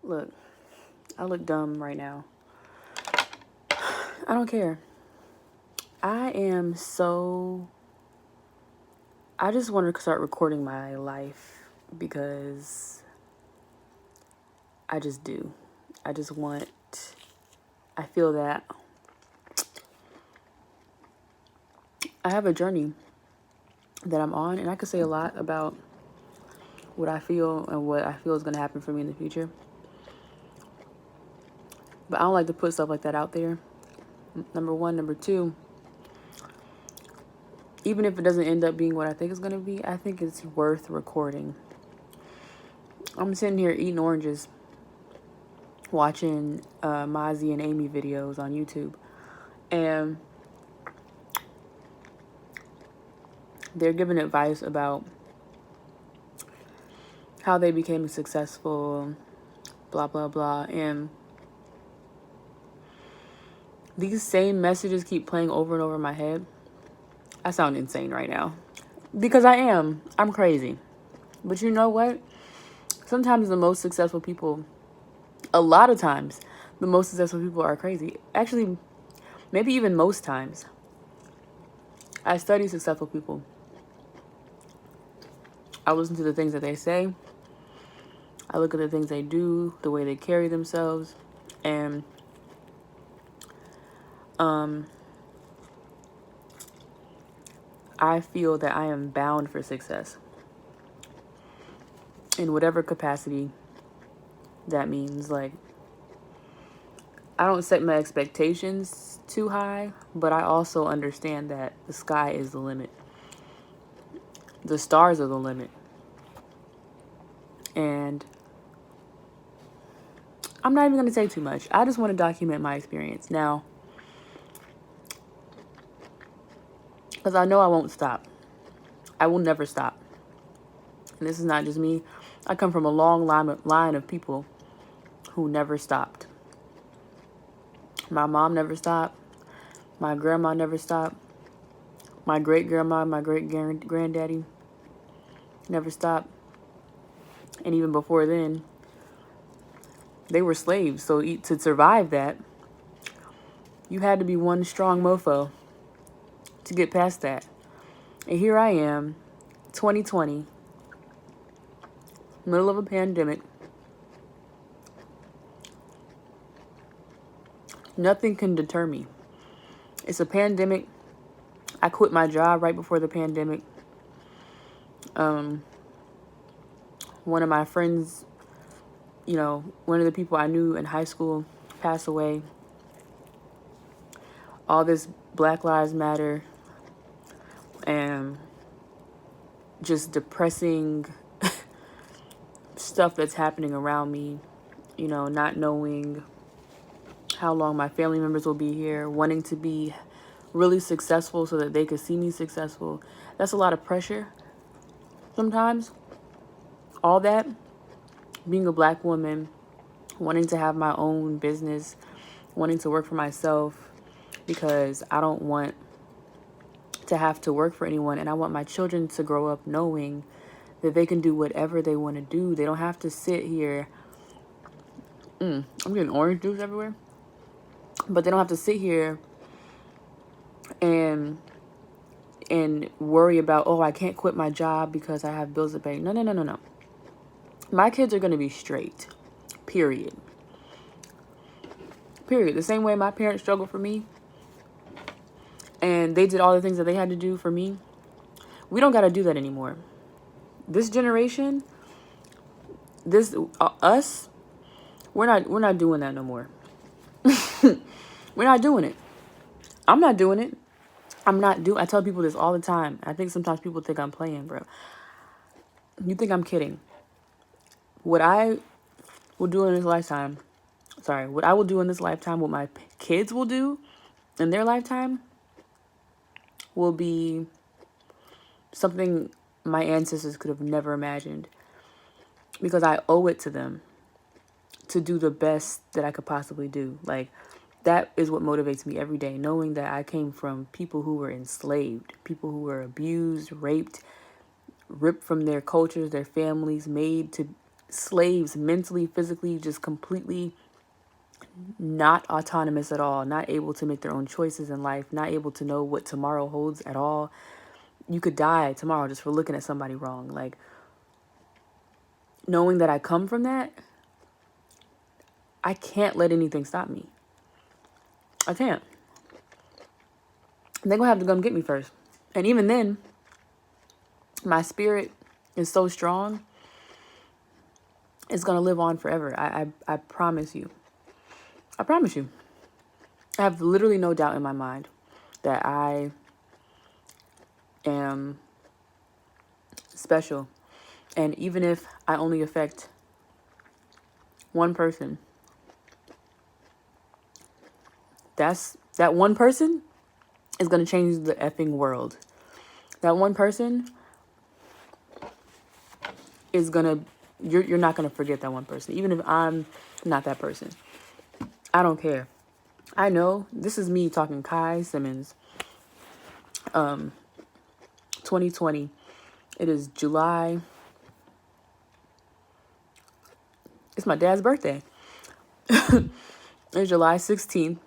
Look, I look dumb right now. I don't care. I am so. I just want to start recording my life because I just do. I just want. I feel that I have a journey that I'm on, and I could say a lot about what I feel and what I feel is going to happen for me in the future. But I don't like to put stuff like that out there. Number one. Number two, even if it doesn't end up being what I think it's going to be, I think it's worth recording. I'm sitting here eating oranges, watching Mozzie and Amy videos on YouTube. And they're giving advice about how they became successful, blah, blah, blah. And these same messages keep playing over and over in my head. I sound insane right now. Because I am. I'm crazy. But you know what? Sometimes the most successful people, a lot of times, the most successful people are crazy. Actually, maybe even most times. I study successful people. I listen to the things that they say. I look at the things they do, the way they carry themselves, and I feel that I am bound for success in whatever capacity that means. Like, I don't set my expectations too high, but I also understand that the sky is the limit. The stars are the limit. And I'm not even going to say too much. I just want to document my experience now, because I know I won't stop. I will never stop. And this is not just me. I come from a long line of people who never stopped. My mom never stopped. My grandma never stopped. My great grandma, my great granddaddy never stopped. And even before then, they were slaves. So to survive that, you had to be one strong mofo to get past that. And here I am, 2020, middle of a pandemic. Nothing can deter me. It's a pandemic. I quit my job right before the pandemic. One of my friends, one of the people I knew in high school passed away. All this Black Lives Matter and just depressing stuff that's happening around me, not knowing how long my family members will be here, wanting to be really successful so that they could see me successful. That's a lot of pressure sometimes. All that, being a Black woman, wanting to have my own business, wanting to work for myself, because I don't want to have to work for anyone, and I want my children to grow up knowing that they can do whatever they want to do. They don't have to sit here. I'm getting orange juice everywhere. But they don't have to sit here and worry about, oh, I can't quit my job because I have bills to pay. No, no, no, no, no. My kids are going to be straight. Period. Period. The same way my parents struggled for me and they did all the things that they had to do for me. We don't got to do that anymore. This generation, this us, we're not doing that no more. We're not doing it. I'm not doing it. I tell people this all the time. I think sometimes people think I'm playing, bro. You think I'm kidding. What I will do in this lifetime, what I will do in this lifetime, what my kids will do in their lifetime will be something my ancestors could have never imagined, because I owe it to them to do the best that I could possibly do. Like, that is what motivates me every day, knowing that I came from people who were enslaved, people who were abused, raped, ripped from their cultures, their families, made to slaves, mentally, physically, just completely not autonomous at all, not able to make their own choices in life, not able to know what tomorrow holds at all. You could die tomorrow just for looking at somebody wrong. Like, knowing that I come from that, I can't let anything stop me. I can't. They're going to have to come get me first. And even then, my spirit is so strong, it's going to live on forever. I promise you. I promise you. I have literally no doubt in my mind that I am special. And even if I only affect one person, that one person is going to change the effing world. That one person is going to, you're not going to forget that one person. Even if I'm not that person. I don't care. I know this is me talking Kai Simmons. 2020. It is July. It's my dad's birthday. It's July 16th,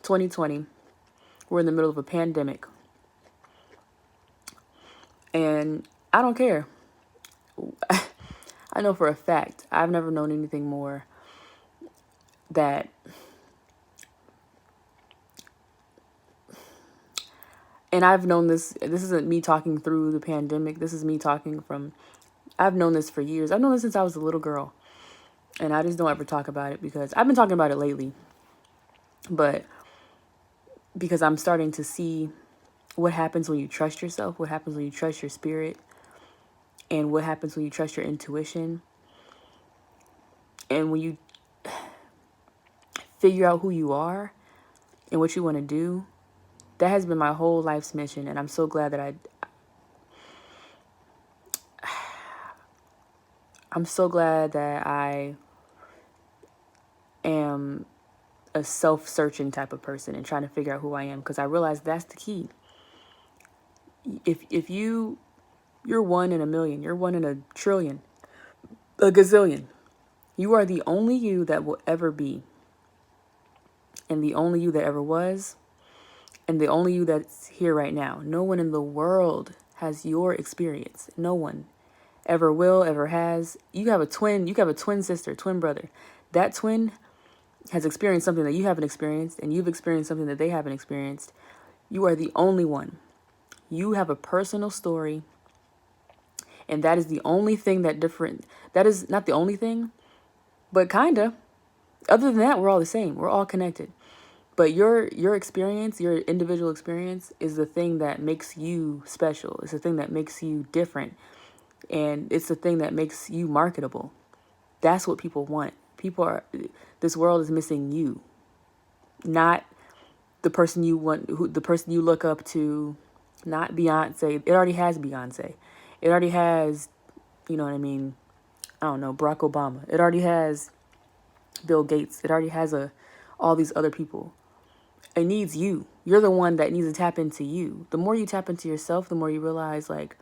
2020. We're in the middle of a pandemic. And I don't care. I know for a fact, I've never known anything more that, and I've known this isn't me talking through the pandemic. This is me talking from, I've known this for years. I've known this since I was a little girl. And I just don't ever talk about it because I've been talking about it lately. But because I'm starting to see what happens when you trust yourself, what happens when you trust your spirit, and what happens when you trust your intuition. And when you figure out who you are and what you want to do, that has been my whole life's mission. And I'm so glad that I'm so glad that I am a self-searching type of person and trying to figure out who I am, because I realize that's the key. If you're one in a million, you're one in a trillion, a gazillion. You are the only you that will ever be, and the only you that ever was, and the only you that's here right now. No one in the world has your experience. No one ever will, ever has. You have a twin sister, twin brother. That twin has experienced something that you haven't experienced, and you've experienced something that they haven't experienced. You are the only one. You have a personal story, and that is the only thing that different. That is not the only thing, but kinda. Other than that, we're all the same. We're all connected. But your experience, your individual experience, is the thing that makes you special. It's the thing that makes you different, and it's the thing that makes you marketable. That's what people want. This world is missing you, not the person you want, the person you look up to, not Beyonce. It already has Beyonce. It already has, you know what I mean? I don't know, Barack Obama. It already has Bill Gates. It already has all these other people. It needs you. You're the one that needs to tap into you. The more you tap into yourself, the more you realize, like,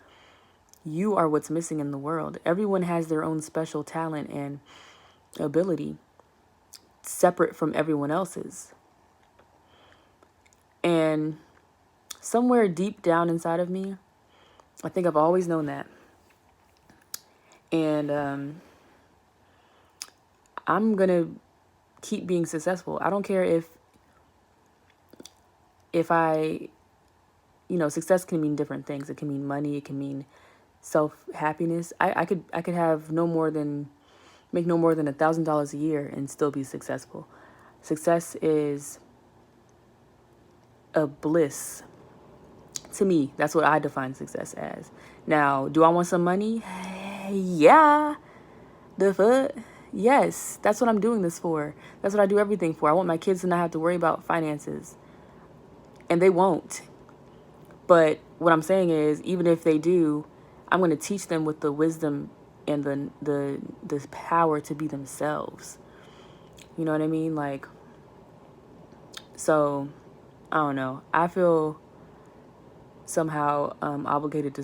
you are what's missing in the world. Everyone has their own special talent and ability, separate from everyone else's. And somewhere deep down inside of me, I think I've always known that. And I'm going to keep being successful. I don't care if I, success can mean different things. It can mean money. It can mean self-happiness. I could have make no more than $1,000 a year and still be successful. Success is a bliss. To me, that's what I define success as. Now, do I want some money? Yeah. The fuck? Yes. That's what I'm doing this for. That's what I do everything for. I want my kids to not have to worry about finances. And they won't. But what I'm saying is, even if they do, I'm going to teach them with the wisdom and the power to be themselves. You know what I mean? Like, so, I don't know. I feel somehow obligated to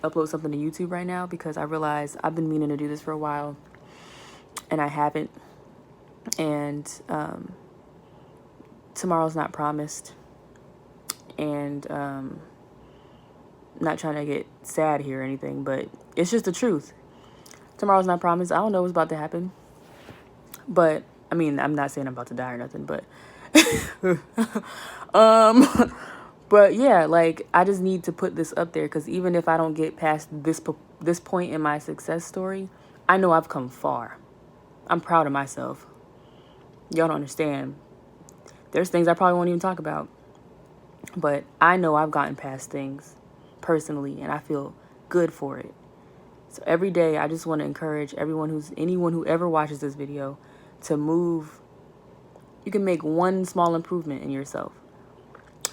upload something to YouTube right now, because I realize I've been meaning to do this for a while and I haven't. And tomorrow's not promised. And not trying to get sad here or anything, but it's just the truth. Tomorrow's not promised. I don't know what's about to happen. But I mean, I'm not saying I'm about to die or nothing, but but yeah, like, I just need to put this up there, because even if I don't get past this point in my success story, I know I've come far. I'm proud of myself. Y'all don't understand. There's things I probably won't even talk about, but I know I've gotten past things personally, and I feel good for it. So every day, I just want to encourage anyone who ever watches this video to move. You can make one small improvement in yourself.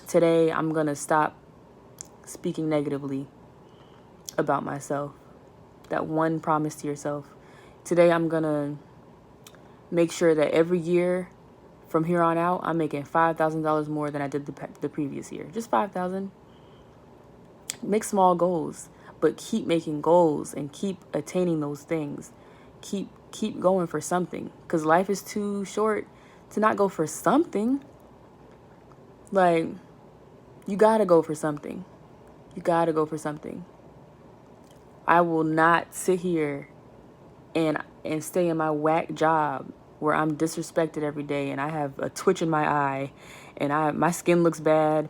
Today, I'm going to stop speaking negatively about myself. That one promise to yourself. Today, I'm going to make sure that every year from here on out, I'm making $5,000 more than I did the previous year. Just $5,000. Make small goals, but keep making goals and keep attaining those things. Keep going for something, because life is too short to not go for something. Like, you gotta go for something. You gotta go for something. I will not sit here and stay in my whack job where I'm disrespected every day and I have a twitch in my eye and my skin looks bad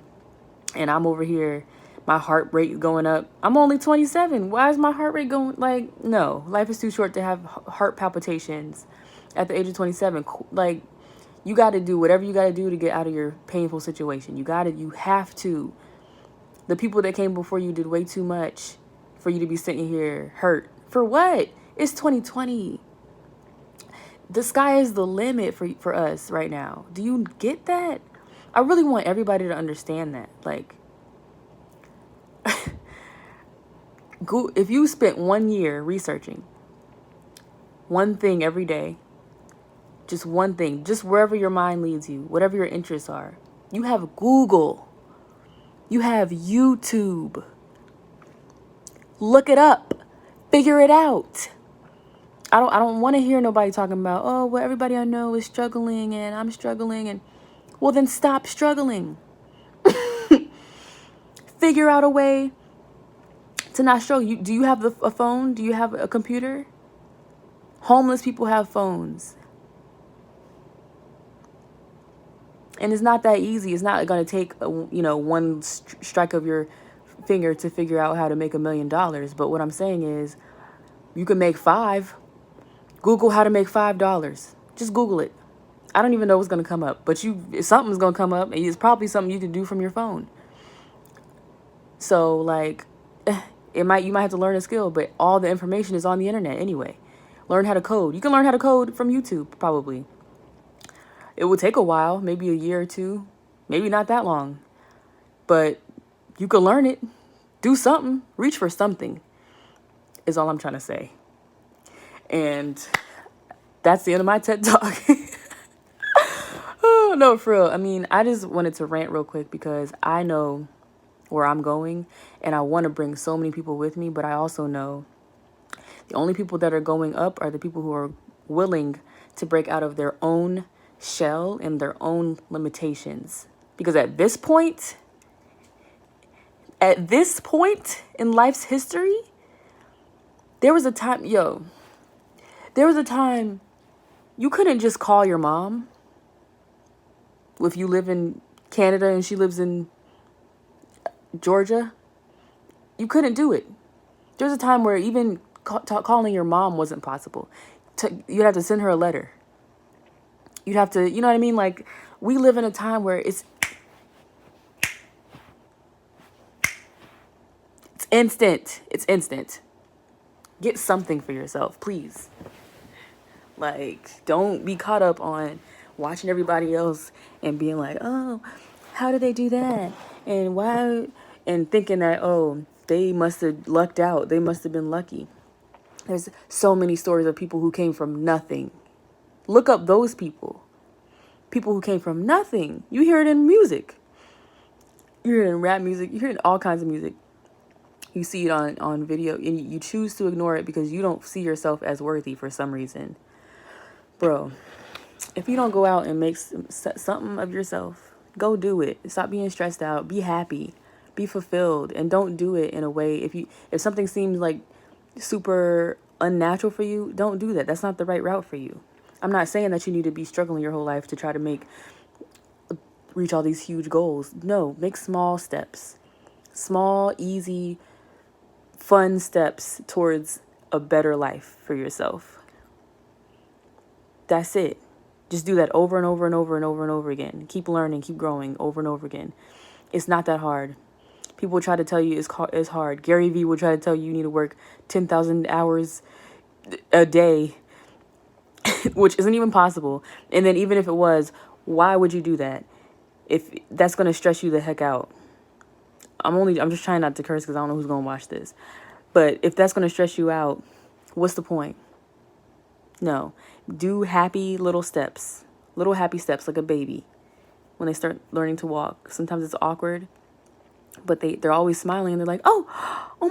and I'm over here, my heart rate going up. I'm only 27. Why is my heart rate going? Like, no, life is too short to have heart palpitations at the age of 27. Like, you got to do whatever you got to do to get out of your painful situation. You have to. The people that came before you did way too much for you to be sitting here hurt. For what? It's 2020. The sky is the limit for us right now. Do you get that? I really want everybody to understand that. Like, if you spent 1 year researching one thing every day, just one thing, just wherever your mind leads you, whatever your interests are. You have Google. You have YouTube. Look it up. Figure it out. I don't want to hear nobody talking about, oh, well, everybody I know is struggling and I'm struggling. And well, then stop struggling. Figure out a way to not struggle. Do you have a phone? Do you have a computer? Homeless people have phones. And it's not that easy. It's not going to take, one strike of your finger to figure out how to make $1 million. But what I'm saying is, you can make 5. Google how to make $5. Just Google it. I don't even know what's going to come up. But something's going to come up. And it's probably something you can do from your phone. So, like, you might have to learn a skill. But all the information is on the internet anyway. Learn how to code. You can learn how to code from YouTube, probably. It will take a while, maybe a year or 2, maybe not that long, but you can learn it, do something, reach for something is all I'm trying to say. And that's the end of my TED Talk. Oh, no, for real. I mean, I just wanted to rant real quick because I know where I'm going and I want to bring so many people with me, but I also know the only people that are going up are the people who are willing to break out of their own shell and their own limitations. Because at this point in life's history, there was a time you couldn't just call your mom if you live in Canada and she lives in Georgia. You couldn't do it. There was a time where even calling your mom wasn't possible. You'd have to send her a letter. You'd have to, you know what I mean? Like, we live in a time where it's instant. It's instant. Get something for yourself, please. Like, don't be caught up on watching everybody else and being like, oh, how did they do that? And why? And thinking that, oh, they must have lucked out. They must have been lucky. There's so many stories of people who came from nothing. Look up those people. People who came from nothing. You hear it in music. You hear it in rap music. You hear it in all kinds of music. You see it on video, and you choose to ignore it because you don't see yourself as worthy for some reason. Bro, if you don't go out and make something of yourself, go do it. Stop being stressed out. Be happy. Be fulfilled. And don't do it in a way, if something seems like super unnatural for you, don't do that. That's not the right route for you. I'm not saying that you need to be struggling your whole life to try to reach all these huge goals. No, make small steps. Small, easy, fun steps towards a better life for yourself. That's it. Just do that over and over and over and over and over again. Keep learning, keep growing over and over again. It's not that hard. People will try to tell you it's hard. Gary Vee will try to tell you need to work 10,000 hours a day, which isn't even possible. And then even if it was, why would you do that? If that's going to stress you the heck out. I'm just trying not to curse because I don't know who's going to watch this. But if that's going to stress you out, what's the point? No. Do happy little steps. Little happy steps like a baby when they start learning to walk. Sometimes it's awkward, but they're always smiling and they're like, oh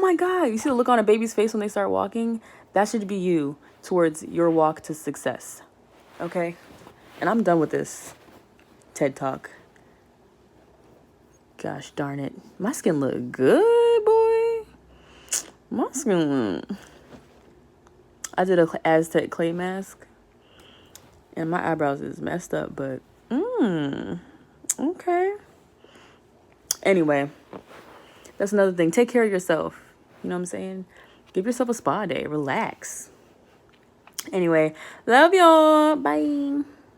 my God. You see the look on a baby's face when they start walking? That should be you towards your walk to success. Okay? And I'm done with this TED Talk. Gosh darn it. My skin look good, boy. My skin look... I did a Aztec clay mask. And my eyebrows is messed up, but... okay. Anyway. That's another thing. Take care of yourself. You know what I'm saying? Give yourself a spa day. Relax. Anyway. Love y'all. Bye.